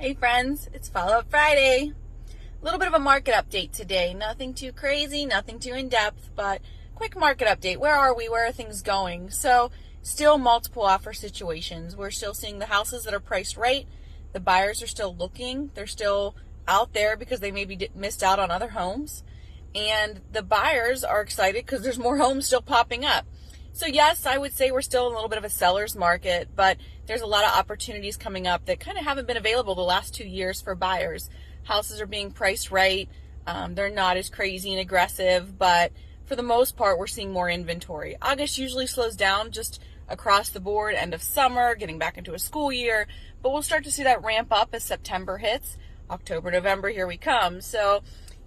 Hey friends, it's Follow-Up Friday. A little bit of a market update today. Nothing too crazy, nothing too in-depth, but quick market update. Where are we? Where are things going? So still multiple offer situations. We're still seeing the houses that are priced right. The buyers are still looking. They're still out there because they maybe missed out on other homes. And the buyers are excited because there's more homes still popping up. So yes, I would say we're still in a little bit of a seller's market, but there's a lot of opportunities coming up that kind of haven't been available the last 2 years for buyers. Houses are being priced right. They're not as crazy and aggressive, but for the most part, we're seeing more inventory. August usually slows down just across the board, end of summer, getting back into a school year, but we'll start to see that ramp up as September hits. October, November, here we come. So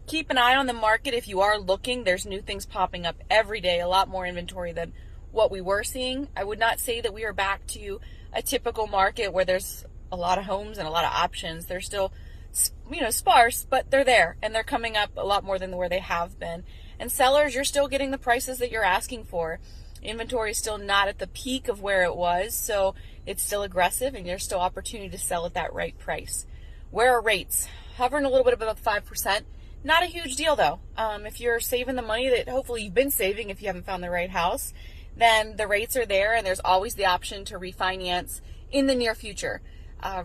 keep an eye on the market. If you are looking, there's new things popping up every day, a lot more inventory than what we were seeing. I would not say that we are back to a typical market where there's a lot of homes and a lot of options. They're still, sparse, but they're there and they're coming up a lot more than where they have been. And sellers, you're still getting the prices that you're asking for. Inventory is still not at the peak of where it was, so it's still aggressive and there's still opportunity to sell at that right price. Where are rates? Hovering a little bit above 5%. Not a huge deal though. If you're saving the money that hopefully you've been saving if you haven't found the right house, then the rates are there and there's always the option to refinance in the near future.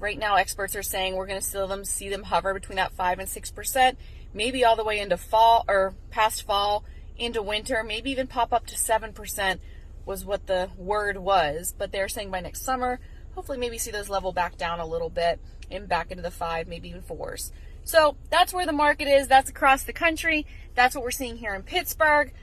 Right now, experts are saying we're going to still see them hover between that 5 and 6%, maybe all the way into fall or past fall into winter, maybe even pop up to 7% was what the word was. But they're saying by next summer, hopefully maybe see those level back down a little bit and back into the 5, maybe even 4s. So that's where the market is. That's across the country. That's what we're seeing here in Pittsburgh.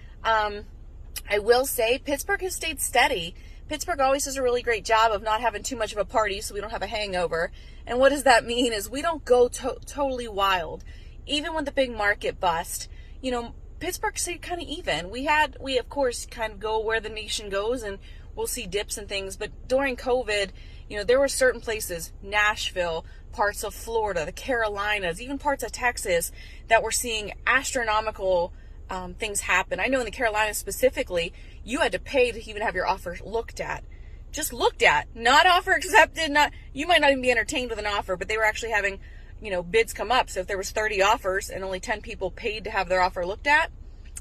I will say Pittsburgh has stayed steady. Pittsburgh always does a really great job of not having too much of a party so we don't have a hangover. And what does that mean is we don't go totally wild. Even when the big market bust, Pittsburgh stayed kind of even. We of course kind of go where the nation goes and we'll see dips and things. But during COVID, there were certain places, Nashville, parts of Florida, the Carolinas, even parts of Texas that were seeing astronomical things happen. I know in the Carolinas specifically, you had to pay to even have your offer looked at. Just looked at, not offer accepted, you might not even be entertained with an offer, but they were actually having, bids come up. So if there was 30 offers and only 10 people paid to have their offer looked at,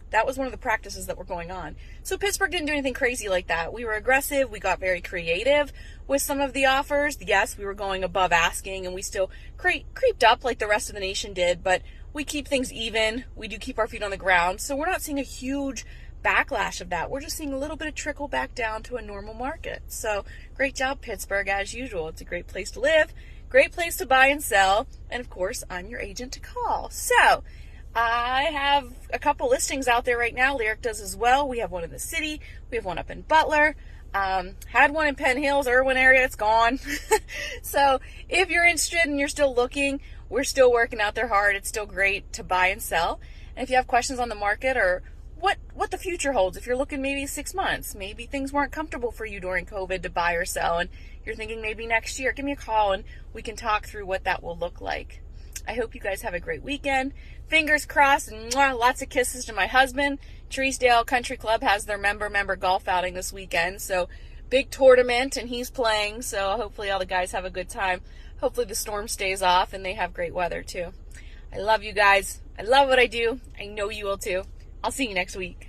that was one of the practices that were going on. So Pittsburgh didn't do anything crazy like that. We were aggressive. We got very creative with some of the offers. Yes, we were going above asking and we still creeped up like the rest of the nation did, but we keep things even. We do keep our feet on the ground. So we're not seeing a huge backlash of that. We're just seeing a little bit of trickle back down to a normal market. So great job, Pittsburgh, as usual. It's a great place to live, great place to buy and sell. And of course, I'm your agent to call. So I have a couple listings out there right now. Lyric does as well. We have one in the city. We have one up in Butler. Had one in Penn Hills, Irwin area. It's gone. So if you're interested and you're still looking, we're still working out there hard. It's still great to buy and sell. And if you have questions on the market or what the future holds, if you're looking maybe 6 months, maybe things weren't comfortable for you during COVID to buy or sell, and you're thinking maybe next year, give me a call and we can talk through what that will look like. I hope you guys have a great weekend. Fingers crossed, and lots of kisses to my husband. Treesdale Country Club has their member golf outing this weekend, so big tournament, and he's playing, so hopefully all the guys have a good time. Hopefully the storm stays off and they have great weather too. I love you guys. I love what I do. I know you will too. I'll see you next week.